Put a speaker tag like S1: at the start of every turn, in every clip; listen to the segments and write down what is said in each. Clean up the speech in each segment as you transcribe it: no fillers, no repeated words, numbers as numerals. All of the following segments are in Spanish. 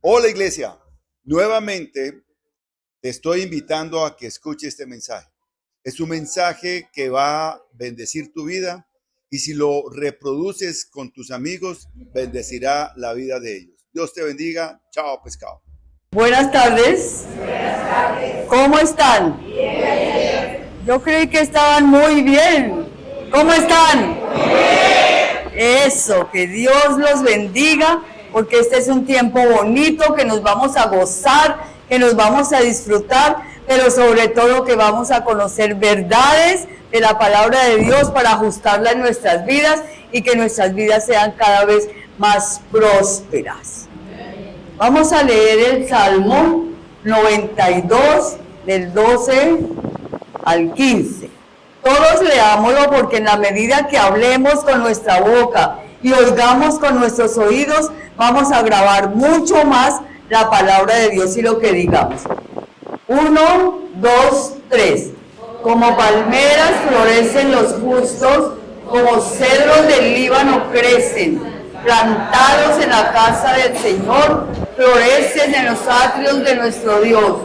S1: Hola iglesia, nuevamente te estoy invitando a que escuche este mensaje. Es un mensaje que va a bendecir tu vida y si lo reproduces con tus amigos, bendecirá la vida de ellos. Dios te bendiga. Chao, pescado.
S2: Buenas tardes. ¿Cómo están? Yo creí que estaban muy bien. ¿Cómo están? Eso, que Dios los bendiga, porque este es un tiempo bonito, que nos vamos a gozar, que nos vamos a disfrutar, pero sobre todo que vamos a conocer verdades de la palabra de Dios para ajustarla en nuestras vidas y que nuestras vidas sean cada vez más prósperas. Vamos a leer el Salmo 92, del 12 al 15. Todos leámoslo porque en la medida que hablemos con nuestra boca y oigamos con nuestros oídos, vamos a grabar mucho más la palabra de Dios y lo que digamos. 1, 2, 3. Como palmeras florecen los justos, como cedros del Líbano crecen, plantados en la casa del Señor, florecen en los atrios de nuestro Dios.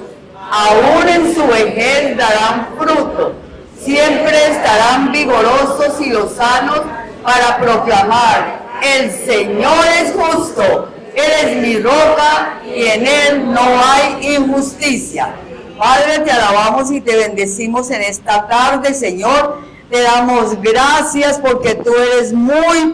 S2: Aún en su vejez darán fruto, siempre estarán vigorosos y lozanos para proclamar: el Señor es justo, Él es mi roca y en Él no hay injusticia. Padre, te alabamos y te bendecimos en esta tarde, Señor. Te damos gracias porque tú eres muy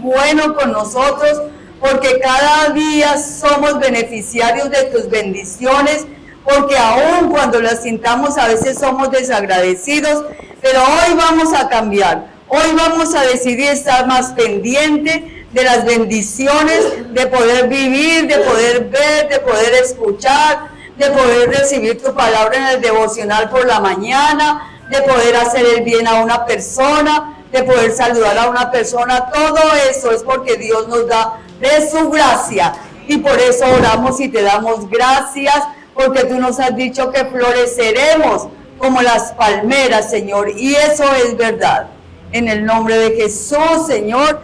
S2: bueno con nosotros, porque cada día somos beneficiarios de tus bendiciones, porque aún cuando las sintamos a veces somos desagradecidos, pero hoy vamos a cambiar. Hoy vamos a decidir estar más pendiente de las bendiciones, de poder vivir, de poder ver, de poder escuchar, de poder recibir tu palabra en el devocional por la mañana, de poder hacer el bien a una persona, de poder saludar a una persona. Todo eso es porque Dios nos da de su gracia y por eso oramos y te damos gracias, porque tú nos has dicho que floreceremos como las palmeras, Señor, y eso es verdad. En el nombre de Jesús, Señor,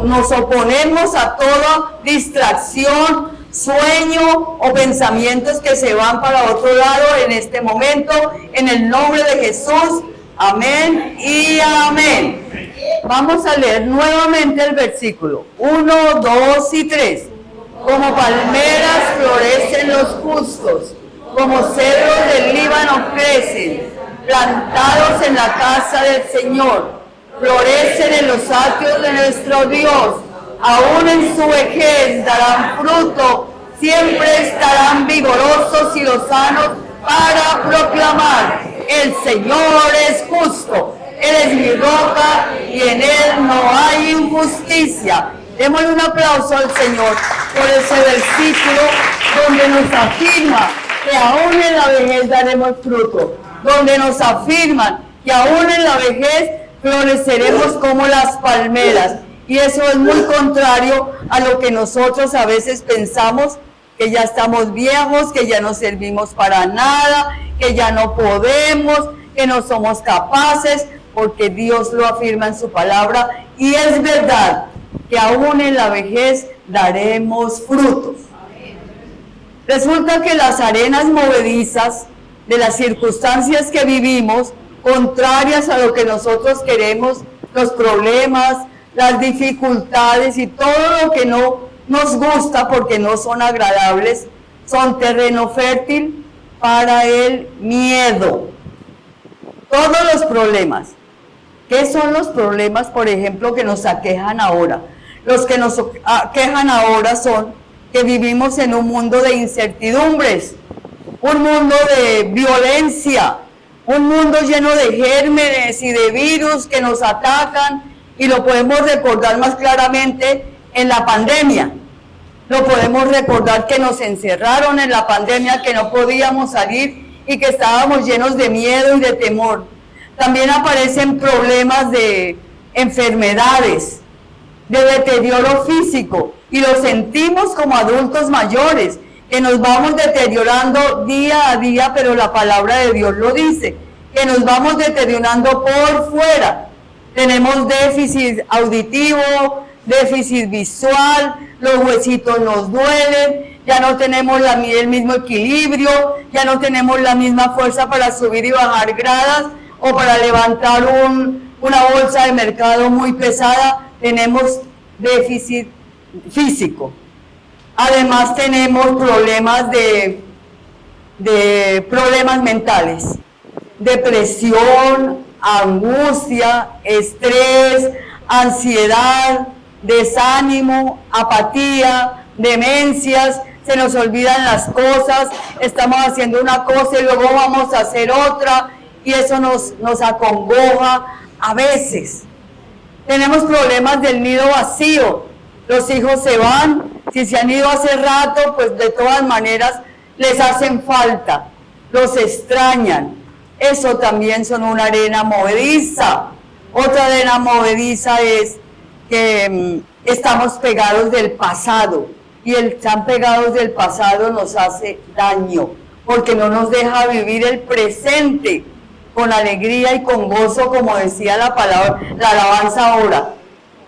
S2: nos oponemos a toda distracción, sueño o pensamientos que se van para otro lado en este momento, en el nombre de Jesús. Amén y amén. Vamos a leer nuevamente el versículo 1, 2 y 3. Como palmeras florecen los justos, como cedros del Líbano crecen, plantados en la casa del Señor, florecen en los atrios de nuestro Dios. Aún en su vejez darán fruto, siempre estarán vigorosos y lozanos para proclamar: el Señor es justo, Él es mi roca y en Él no hay injusticia. Démosle un aplauso al Señor por ese versículo donde nos afirma que aún en la vejez daremos fruto, donde nos afirman que aún en la vejez floreceremos como las palmeras. Y eso es muy contrario a lo que nosotros a veces pensamos, que ya estamos viejos, que ya no servimos para nada, que ya no podemos, que no somos capaces, porque Dios lo afirma en su palabra y es verdad que aún en la vejez daremos frutos. Resulta que las arenas movedizas de las circunstancias que vivimos, contrarias a lo que nosotros queremos, los problemas, las dificultades y todo lo que no nos gusta porque no son agradables, son terreno fértil para el miedo. Todos los problemas. ¿Qué son los problemas, por ejemplo, que nos aquejan ahora? Los que nos aquejan ahora son que vivimos en un mundo de incertidumbres, un mundo de violencia, un mundo lleno de gérmenes y de virus que nos atacan. Y lo podemos recordar más claramente en la pandemia. Lo podemos recordar que nos encerraron en la pandemia, que no podíamos salir y que estábamos llenos de miedo y de temor. También aparecen problemas de enfermedades, de deterioro físico, y lo sentimos como adultos mayores, que nos vamos deteriorando día a día, pero la palabra de Dios lo dice, que nos vamos deteriorando por fuera. Tenemos déficit auditivo, déficit visual, los huesitos nos duelen, ya no tenemos el mismo equilibrio, ya no tenemos la misma fuerza para subir y bajar gradas o para levantar una bolsa de mercado muy pesada. Tenemos déficit físico. Además tenemos problemas de problemas mentales, depresión, angustia, estrés, ansiedad, desánimo, apatía, demencias, se nos olvidan las cosas, estamos haciendo una cosa y luego vamos a hacer otra, y eso nos acongoja a veces. Tenemos problemas del nido vacío, los hijos se van, si se han ido hace rato, pues de todas maneras les hacen falta, los extrañan. Eso también son una arena movediza. Otra arena movediza es que estamos pegados del pasado, y el estar pegados del pasado nos hace daño, porque no nos deja vivir el presente con alegría y con gozo, como decía la palabra, la alabanza ahora.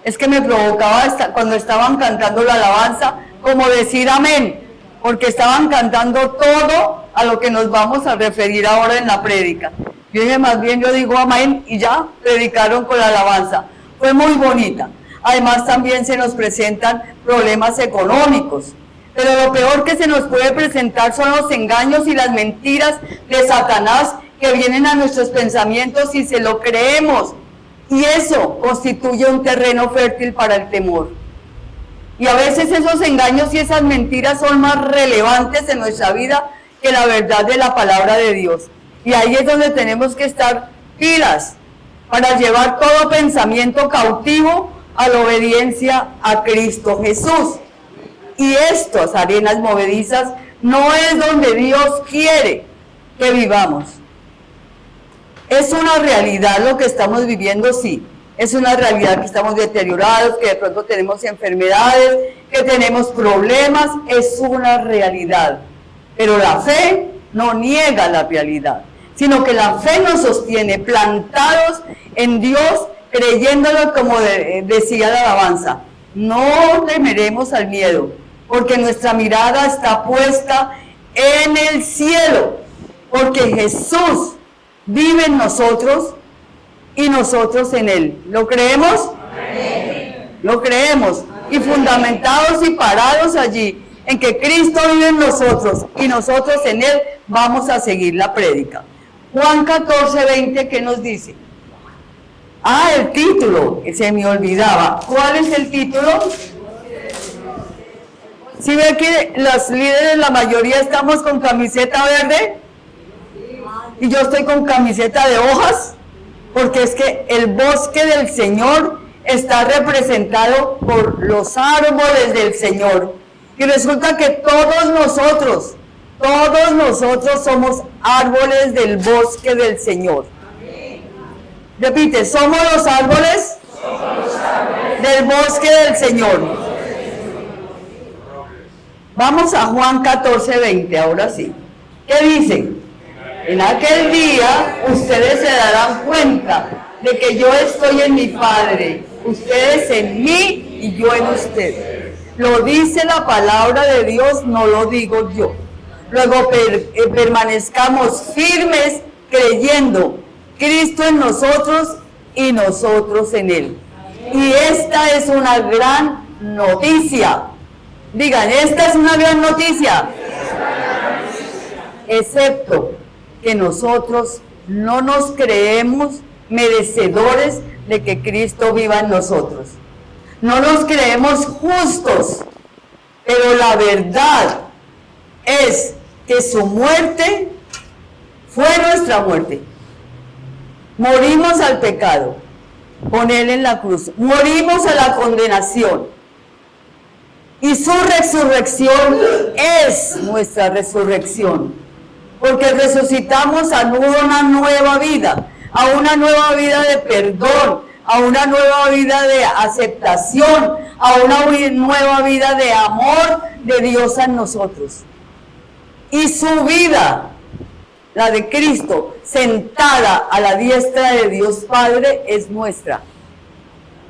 S2: Es que me provocaba cuando estaban cantando la alabanza, como decir amén, porque estaban cantando todo a lo que nos vamos a referir ahora en la prédica. Yo dije, más bien yo digo amén, y ya predicaron con la alabanza. Fue muy bonita. Además también se nos presentan problemas económicos, pero lo peor que se nos puede presentar son los engaños y las mentiras de Satanás que vienen a nuestros pensamientos y se lo creemos, y eso constituye un terreno fértil para el temor. Y a veces esos engaños y esas mentiras son más relevantes en nuestra vida que la verdad de la palabra de Dios. Y ahí es donde tenemos que estar pilas para llevar todo pensamiento cautivo a la obediencia a Cristo Jesús. Y estas arenas movedizas no es donde Dios quiere que vivamos. Es una realidad lo que estamos viviendo, sí. Es una realidad que estamos deteriorados, que de pronto tenemos enfermedades, que tenemos problemas. Es una realidad. Pero la fe no niega la realidad, sino que la fe nos sostiene plantados en Dios, creyéndolo, como decía la alabanza. No temeremos al miedo, porque nuestra mirada está puesta en el cielo, porque Jesús vive en nosotros y nosotros en Él. ¿Lo creemos? Amén. Lo creemos. Y fundamentados y parados allí, en que Cristo vive en nosotros y nosotros en Él, vamos a seguir la prédica. Juan 14:20, ¿qué nos dice? El título, se me olvidaba. ¿Cuál es el título? ¿Sí ve que los líderes, la mayoría, estamos con camiseta verde? Y yo estoy con camiseta de hojas, porque es que el bosque del Señor está representado por los árboles del Señor. Y resulta que todos nosotros somos árboles del bosque del Señor. Repite, somos los árboles del bosque del Señor. Vamos a Juan 14:20, ahora sí. ¿Qué dice? En aquel día ustedes se darán cuenta de que yo estoy en mi Padre, ustedes en mí y yo en ustedes. Lo dice la palabra de Dios, no lo digo yo. Luego permanezcamos firmes creyendo, Cristo en nosotros y nosotros en Él. Y esta es una gran noticia. Digan, esta es una gran noticia. Excepto que nosotros no nos creemos merecedores de que Cristo viva en nosotros. No nos creemos justos, pero la verdad es que su muerte fue nuestra muerte. Morimos al pecado con Él en la cruz, morimos a la condenación, y su resurrección es nuestra resurrección, porque resucitamos a una nueva vida, a una nueva vida de perdón, a una nueva vida de aceptación, a una nueva vida de amor de Dios en nosotros. Y su vida, la de Cristo, sentada a la diestra de Dios Padre, es nuestra.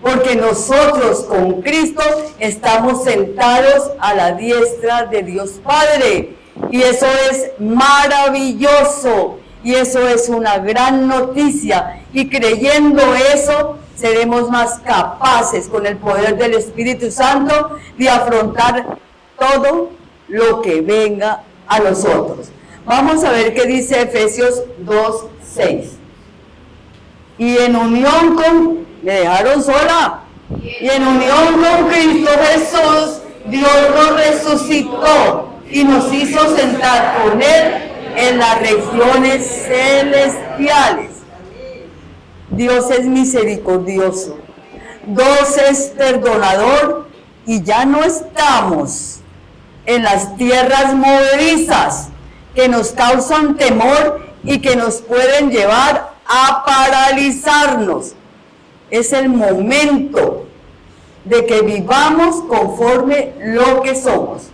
S2: porque nosotros con Cristo estamos sentados a la diestra de Dios Padre. Y eso es maravilloso, y eso es una gran noticia. Y creyendo eso, seremos más capaces con el poder del Espíritu Santo de afrontar todo lo que venga a nosotros. Vamos a ver qué dice Efesios 2:6. Y en unión con, me dejaron sola, y en unión con Cristo Jesús, Dios nos resucitó y nos hizo sentar con Él en las regiones celestiales. Dios es misericordioso, Dios es perdonador, y ya no estamos en las tierras movedizas que nos causan temor y que nos pueden llevar a paralizarnos. Es el momento de que vivamos conforme lo que somos.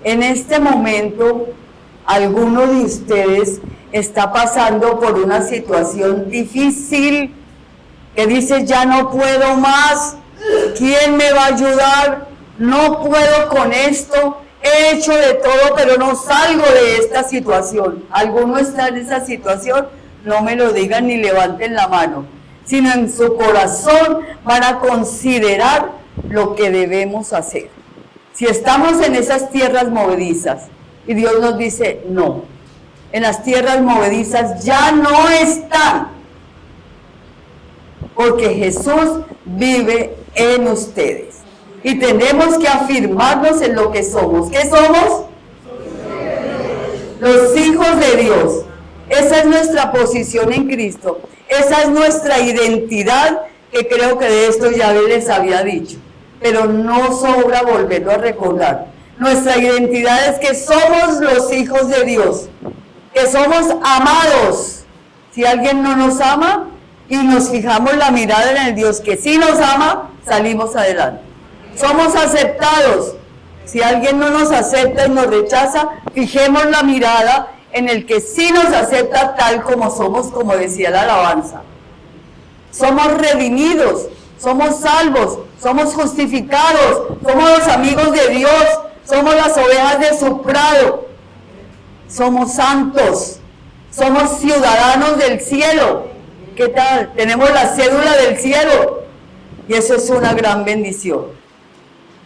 S2: En este momento, alguno de ustedes está pasando por una situación difícil, que dice, ya no puedo más, ¿quién me va a ayudar? No puedo con esto, he hecho de todo, pero no salgo de esta situación. ¿Alguno está en esa situación? No me lo digan ni levanten la mano, sino en su corazón van a considerar lo que debemos hacer. Si estamos en esas tierras movedizas y Dios nos dice, no, en las tierras movedizas ya no están, porque Jesús vive en ustedes. Y tenemos que afirmarnos en lo que somos. ¿Qué somos? Los hijos de Dios. Esa es nuestra posición en Cristo. Esa es nuestra identidad, que creo que de esto ya les había dicho. Pero no sobra volverlo a recordar. Nuestra identidad es que somos los hijos de Dios. Que somos amados. Si alguien no nos ama y nos fijamos la mirada en el Dios que sí nos ama, salimos adelante. Somos aceptados. Si alguien no nos acepta y nos rechaza, fijemos la mirada en el que sí nos acepta tal como somos, como decía la alabanza. Somos redimidos, somos salvos, somos justificados, somos los amigos de Dios, somos las ovejas de su prado, somos santos, somos ciudadanos del cielo. ¿Qué tal? Tenemos la cédula del cielo, y eso es una gran bendición.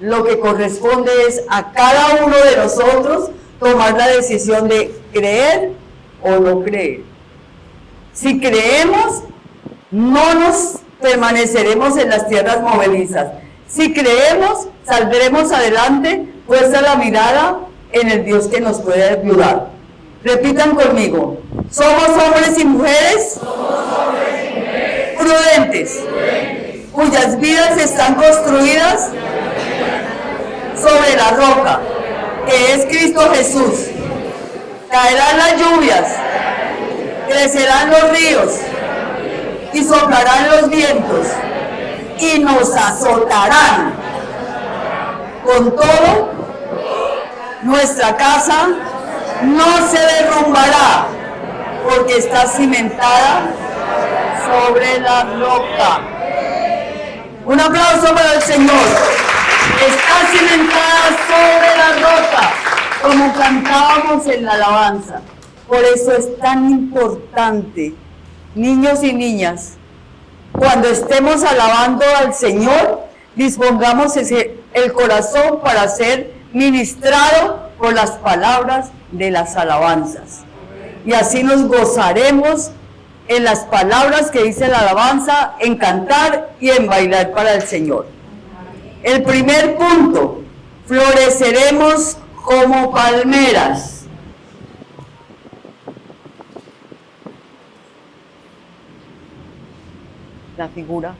S2: Lo que corresponde es a cada uno de nosotros tomar la decisión de creer o no creer. Si creemos, no nos permaneceremos en las tierras movedizas. Si creemos, saldremos adelante, puesta la mirada en el Dios que nos puede ayudar. Repitan conmigo: somos hombres y mujeres, prudentes, cuyas vidas están construidas sobre la roca, que es Cristo Jesús. Caerán las lluvias, crecerán los ríos y soplarán los vientos y nos azotarán. Con todo, nuestra casa no se derrumbará, porque está cimentada sobre la roca. Un aplauso para el Señor. Está cimentada sobre la roca, como cantábamos en la alabanza. Por eso es tan importante, niños y niñas, cuando estemos alabando al Señor, dispongamos el corazón para ser ministrado por las palabras de las alabanzas. Y así nos gozaremos en las palabras que dice la alabanza, en cantar y en bailar para el Señor. El primer punto: floreceremos como palmeras. La figura.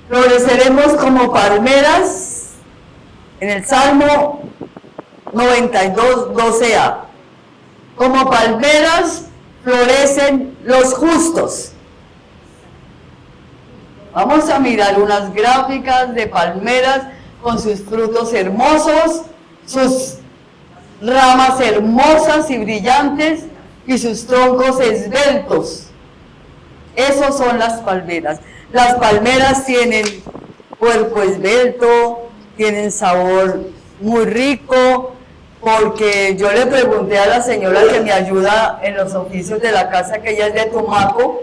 S2: Floreceremos como palmeras en el Salmo 92, 12a. Como palmeras florecen los justos. Vamos a mirar unas gráficas de palmeras con sus frutos hermosos, sus ramas hermosas y brillantes y sus troncos esbeltos. Esos son las palmeras. Las palmeras tienen cuerpo esbelto, tienen sabor muy rico, porque yo le pregunté a la señora que me ayuda en los oficios de la casa, que ella es de Tumaco,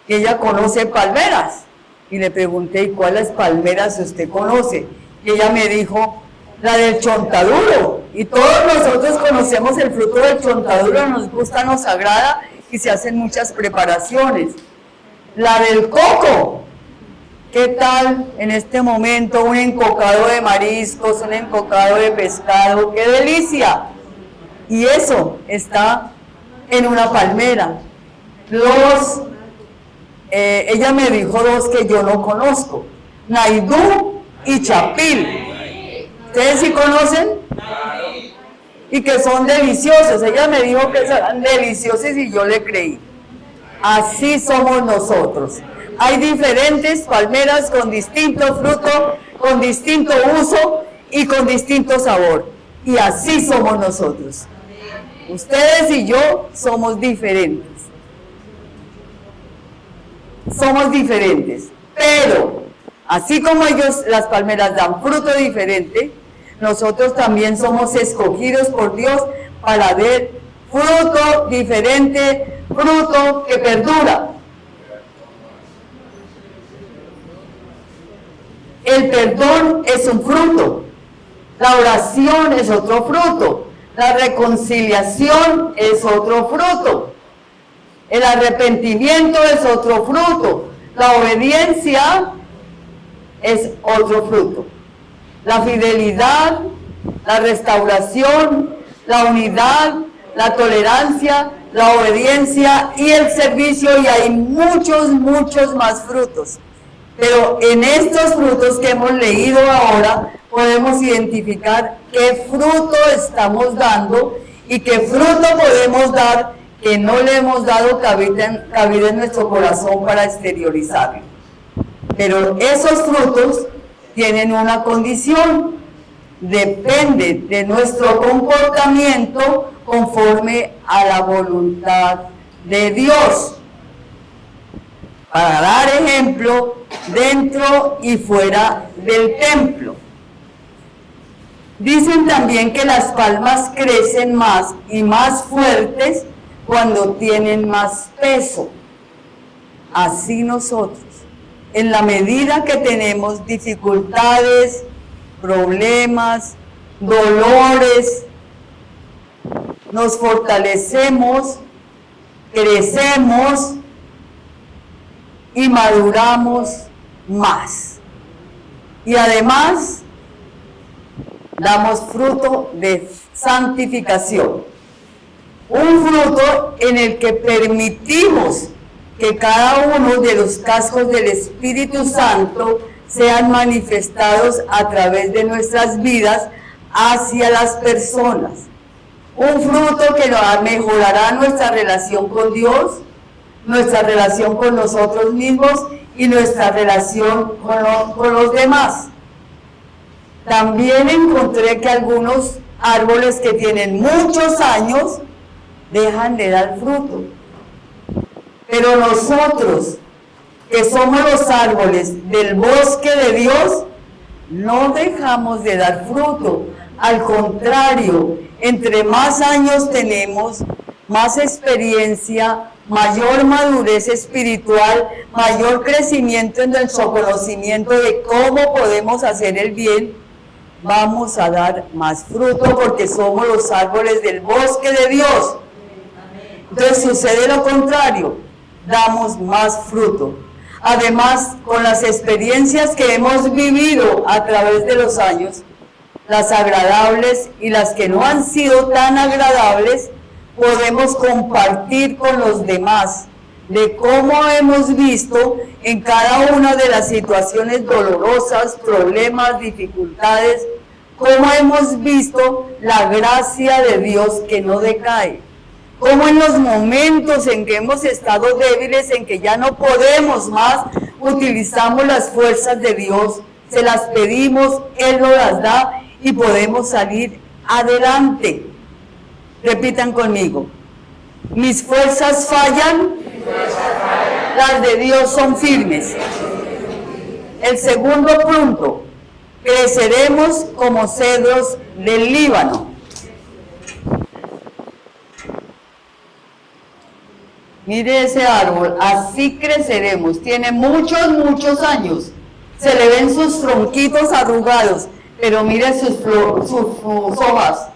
S2: que ella conoce palmeras. Y le pregunté, ¿y cuáles palmeras usted conoce? Y ella me dijo, la del chontaduro. Y todos nosotros conocemos el fruto del chontaduro, nos gusta, nos agrada y se hacen muchas preparaciones. La del coco. ¿Qué tal en este momento un encocado de mariscos, un encocado de pescado? ¡Qué delicia! Y eso está en una palmera. Ella me dijo dos que yo no conozco, Naidú y Chapil. ¿Ustedes sí conocen? Y que son deliciosos. Ella me dijo que eran deliciosos y yo le creí. Así somos nosotros. Hay diferentes palmeras con distinto fruto, con distinto uso y con distinto sabor. Y así somos nosotros. Ustedes y yo somos diferentes. Somos diferentes. Pero, así como ellos, las palmeras dan fruto diferente, nosotros también somos escogidos por Dios para dar fruto diferente, fruto que perdura. El perdón es un fruto, la oración es otro fruto, la reconciliación es otro fruto, el arrepentimiento es otro fruto, la obediencia es otro fruto, la fidelidad, la restauración, la unidad, la tolerancia, la obediencia y el servicio, y hay muchos más frutos. Pero en estos frutos que hemos leído ahora, podemos identificar qué fruto estamos dando y qué fruto podemos dar que no le hemos dado cabida en nuestro corazón para exteriorizarlo. Pero esos frutos tienen una condición: depende de nuestro comportamiento conforme a la voluntad de Dios. Para dar ejemplo, dentro y fuera del templo. Dicen también que las palmas crecen más y más fuertes cuando tienen más peso. Así nosotros, en la medida que tenemos dificultades, problemas, dolores, nos fortalecemos, crecemos y maduramos más. Y además damos fruto de santificación. Un fruto en el que permitimos que cada uno de los cascos del Espíritu Santo sean manifestados a través de nuestras vidas hacia las personas. Un fruto que mejorará nuestra relación con Dios, nuestra relación con nosotros mismos y nuestra relación con los demás. También encontré que algunos árboles que tienen muchos años dejan de dar fruto. Pero nosotros, que somos los árboles del bosque de Dios, no dejamos de dar fruto. Al contrario, entre más años tenemos, más experiencia, mayor madurez espiritual, mayor crecimiento en nuestro conocimiento de cómo podemos hacer el bien, vamos a dar más fruto porque somos los árboles del bosque de Dios. Entonces sucede lo contrario, damos más fruto. Además, con las experiencias que hemos vivido a través de los años, las agradables y las que no han sido tan agradables, podemos compartir con los demás de cómo hemos visto en cada una de las situaciones dolorosas, problemas, dificultades, cómo hemos visto la gracia de Dios que no decae. Cómo en los momentos en que hemos estado débiles, en que ya no podemos más, utilizamos las fuerzas de Dios, se las pedimos, Él nos las da y podemos salir adelante. Repitan conmigo: mis fuerzas fallan, las de Dios son firmes. El segundo punto, creceremos como cedros del Líbano. Mire ese árbol, así creceremos. Tiene muchos años. Se le ven sus tronquitos arrugados, pero mire sus hojas.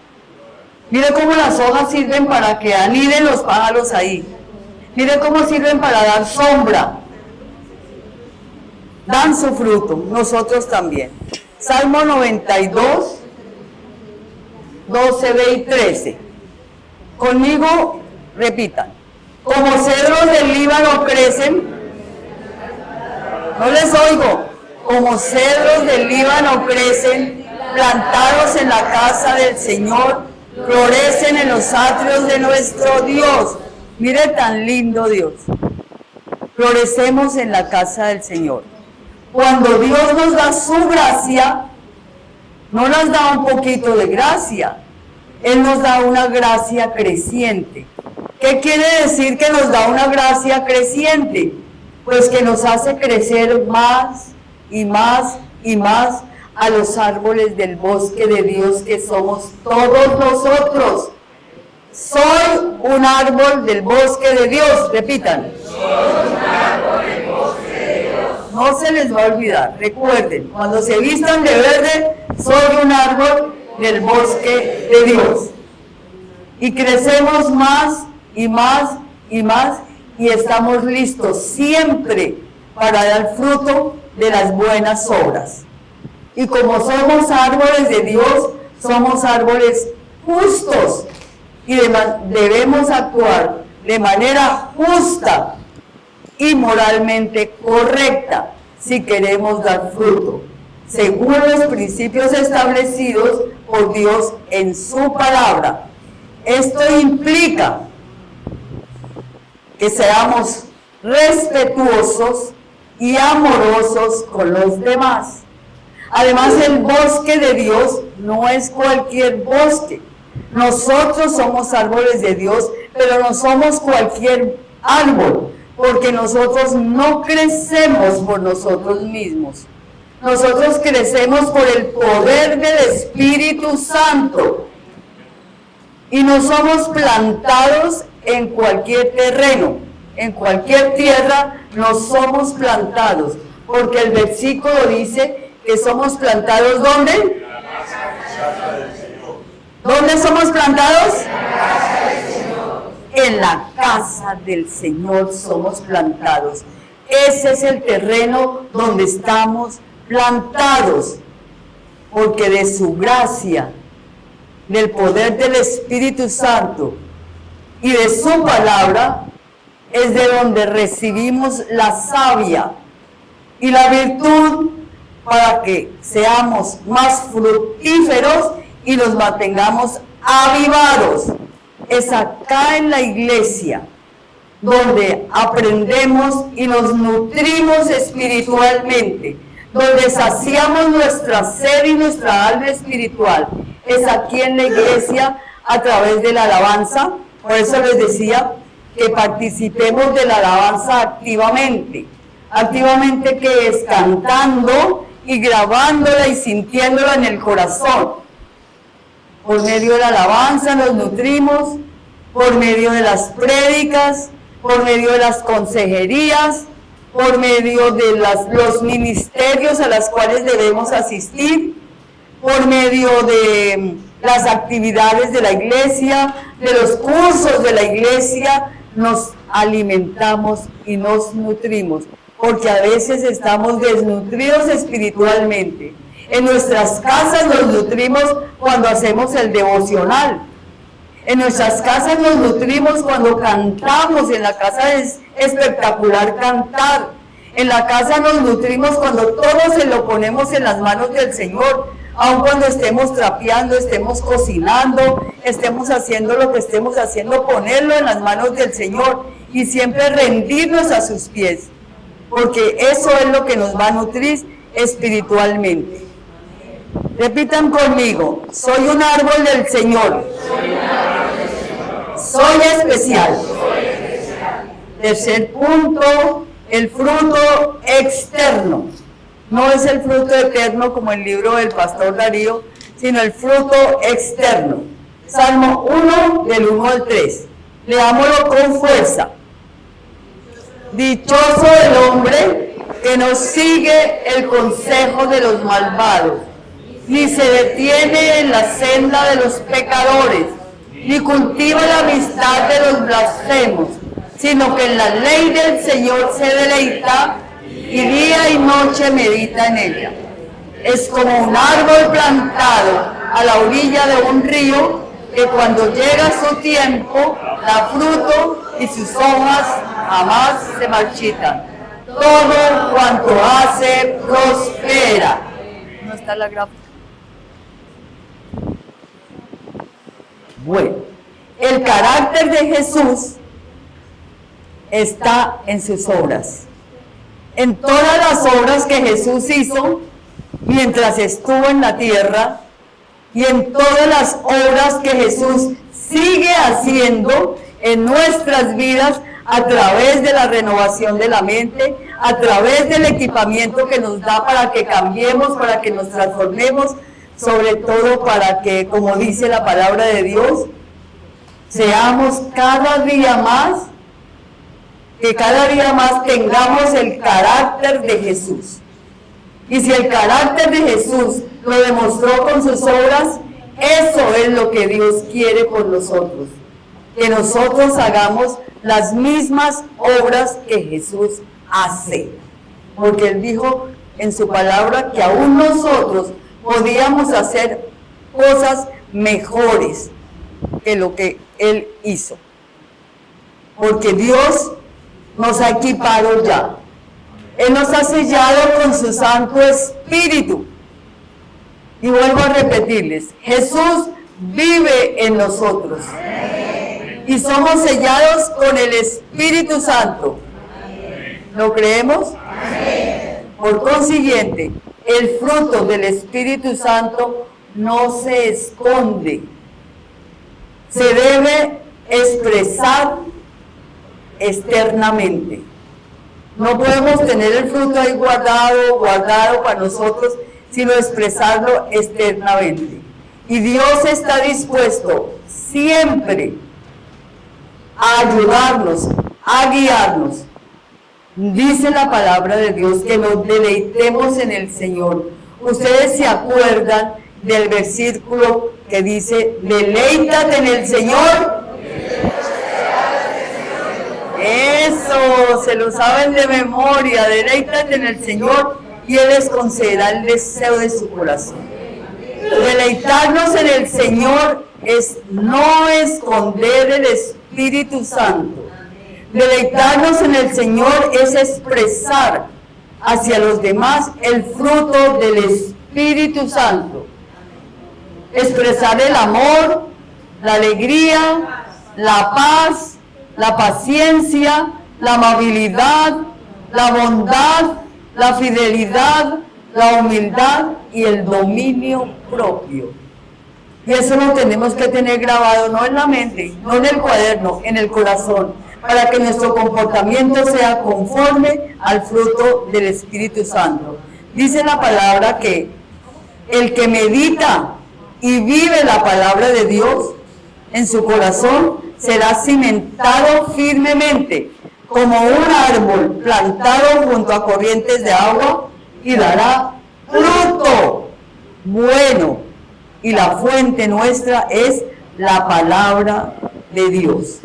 S2: Mire cómo las hojas sirven para que aniden los pájaros ahí. Mire cómo sirven para dar sombra. Dan su fruto, nosotros también. Salmo 92, 12, y 13. Conmigo repitan. Como cedros del Líbano crecen. No les oigo. Como cedros del Líbano crecen, plantados en la casa del Señor, florecen en los atrios de nuestro Dios. Mire tan lindo Dios. Florecemos en la casa del Señor. Cuando Dios nos da su gracia, no nos da un poquito de gracia, Él nos da una gracia creciente. ¿Qué quiere decir que nos da una gracia creciente? Pues que nos hace crecer más y más y más a los árboles del bosque de Dios que somos todos nosotros. Soy un árbol del bosque de Dios. Repitan. Soy un árbol del bosque de Dios. No se les va a olvidar. Recuerden, cuando se vistan de verde, soy un árbol del bosque de Dios. Y crecemos más y más y más y estamos listos siempre para dar fruto de las buenas obras. Y como somos árboles de Dios, somos árboles justos y debemos actuar de manera justa y moralmente correcta si queremos dar fruto, según los principios establecidos por Dios en su palabra. Esto implica que seamos respetuosos y amorosos con los demás. Además, el bosque de Dios no es cualquier bosque. Nosotros somos árboles de Dios, pero no somos cualquier árbol, porque nosotros no crecemos por nosotros mismos. Nosotros crecemos por el poder del Espíritu Santo. Y no somos plantados en cualquier terreno, en cualquier tierra, no somos plantados, porque el versículo dice que somos plantados ¿dónde? ¿Dónde somos plantados? En la casa del Señor somos plantados. Ese es el terreno donde estamos plantados, porque de su gracia, del poder del Espíritu Santo y de su palabra es de donde recibimos la savia y la virtud para que seamos más fructíferos y nos mantengamos avivados. Es acá en la iglesia donde aprendemos y nos nutrimos espiritualmente, donde saciamos nuestra sed y nuestra alma espiritual. Es aquí en la iglesia a través de la alabanza. Por eso les decía que participemos de la alabanza activamente. Activamente, que es cantando y grabándola y sintiéndola en el corazón. Por medio de la alabanza nos nutrimos, por medio de las prédicas, por medio de las consejerías, por medio de los ministerios a los cuales debemos asistir, por medio de las actividades de la iglesia, de los cursos de la iglesia, nos alimentamos y nos nutrimos, porque a veces estamos desnutridos espiritualmente. En nuestras casas nos nutrimos cuando hacemos el devocional. En nuestras casas nos nutrimos cuando cantamos. En la casa es espectacular cantar. En la casa nos nutrimos cuando todo se lo ponemos en las manos del Señor. Aun cuando estemos trapeando, estemos cocinando, estemos haciendo lo que estemos haciendo, ponerlo en las manos del Señor y siempre rendirnos a sus pies. Porque eso es lo que nos va a nutrir espiritualmente. Repitan conmigo: soy un árbol del Señor. Soy especial. Tercer punto, el fruto externo. No es el fruto eterno como el libro del pastor Darío, sino el fruto externo. Salmo 1, del 1 al 3. Leámoslo con fuerza. Dichoso el hombre que no sigue el consejo de los malvados, ni se detiene en la senda de los pecadores, ni cultiva la amistad de los blasfemos, sino que en la ley del Señor se deleita y día y noche medita en ella. Es como un árbol plantado a la orilla de un río que cuando llega su tiempo da fruto y sus hojas jamás se marchitan. Todo cuanto hace prospera. ¿No está la gráfica? Bueno, el carácter de Jesús está en sus obras. En todas las obras que Jesús hizo mientras estuvo en la tierra y en todas las obras que Jesús sigue haciendo en nuestras vidas a través de la renovación de la mente, a través del equipamiento que nos da para que cambiemos, para que nos transformemos, sobre todo para que, como dice la palabra de Dios, seamos cada día más, que cada día más tengamos el carácter de Jesús. Y si el carácter de Jesús lo demostró con sus obras, eso es lo que Dios quiere por nosotros. Que nosotros hagamos las mismas obras que Jesús hace. Porque Él dijo en su palabra que aún nosotros podíamos hacer cosas mejores que lo que Él hizo. Porque Dios nos ha equipado ya. Él nos ha sellado con su Santo Espíritu. Y vuelvo a repetirles, Jesús vive en nosotros. Y somos sellados con el Espíritu Santo. ¿Lo creemos? Por consiguiente, el fruto del Espíritu Santo no se esconde. Se debe expresar externamente. No podemos tener el fruto ahí guardado para nosotros, sino expresarlo externamente. Y Dios está dispuesto siempre a ayudarnos, a guiarnos. Dice la palabra de Dios que nos deleitemos en el Señor. Ustedes se acuerdan del versículo que dice, deleítate en el Señor. Eso, se lo saben de memoria, deleítate en el Señor y Él les concederá el deseo de su corazón. Deleitarnos en el Señor es no esconder el Espíritu Santo. Deleitarnos en el Señor es expresar hacia los demás el fruto del Espíritu Santo. Expresar el amor, la alegría, la paz, la paciencia, la amabilidad, la bondad, la fidelidad, la humildad y el dominio propio. Y eso lo tenemos que tener grabado no en la mente, no en el cuaderno, en el corazón, para que nuestro comportamiento sea conforme al fruto del Espíritu Santo. Dice la palabra que el que medita y vive la palabra de Dios en su corazón será cimentado firmemente como un árbol plantado junto a corrientes de agua y dará fruto bueno. Y la fuente nuestra es la palabra de Dios.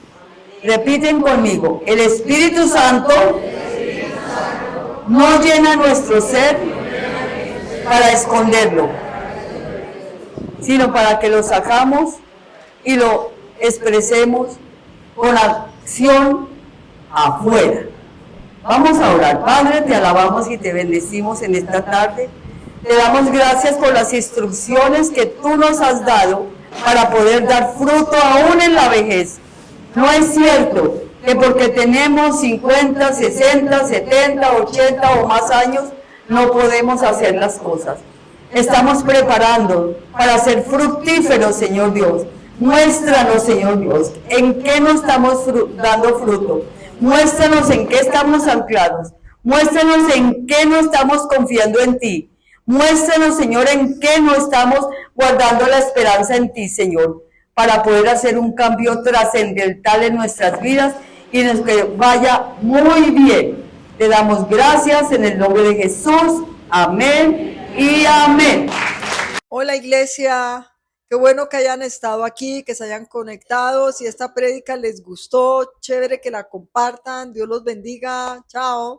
S2: Repiten conmigo, el Espíritu Santo no llena nuestro ser para esconderlo, sino para que lo sacamos y lo expresemos con acción afuera. Vamos a orar. Padre, te alabamos y te bendecimos en esta tarde. Te damos gracias por las instrucciones que tú nos has dado para poder dar fruto aún en la vejez. No es cierto que porque tenemos 50, 60, 70, 80 o más años no podemos hacer las cosas. Estamos preparando para ser fructíferos, Señor Dios. Muéstranos, Señor Dios, en qué no estamos dando fruto. Muéstranos en qué estamos anclados. Muéstranos en qué no estamos confiando en ti. Muéstranos, Señor, en qué no estamos guardando la esperanza en ti, Señor, para poder hacer un cambio trascendental en nuestras vidas y nos que vaya muy bien. Te damos gracias en el nombre de Jesús. Amén y amén.
S3: Hola iglesia, qué bueno que hayan estado aquí, que se hayan conectado. Si esta prédica les gustó, chévere que la compartan. Dios los bendiga. Chao.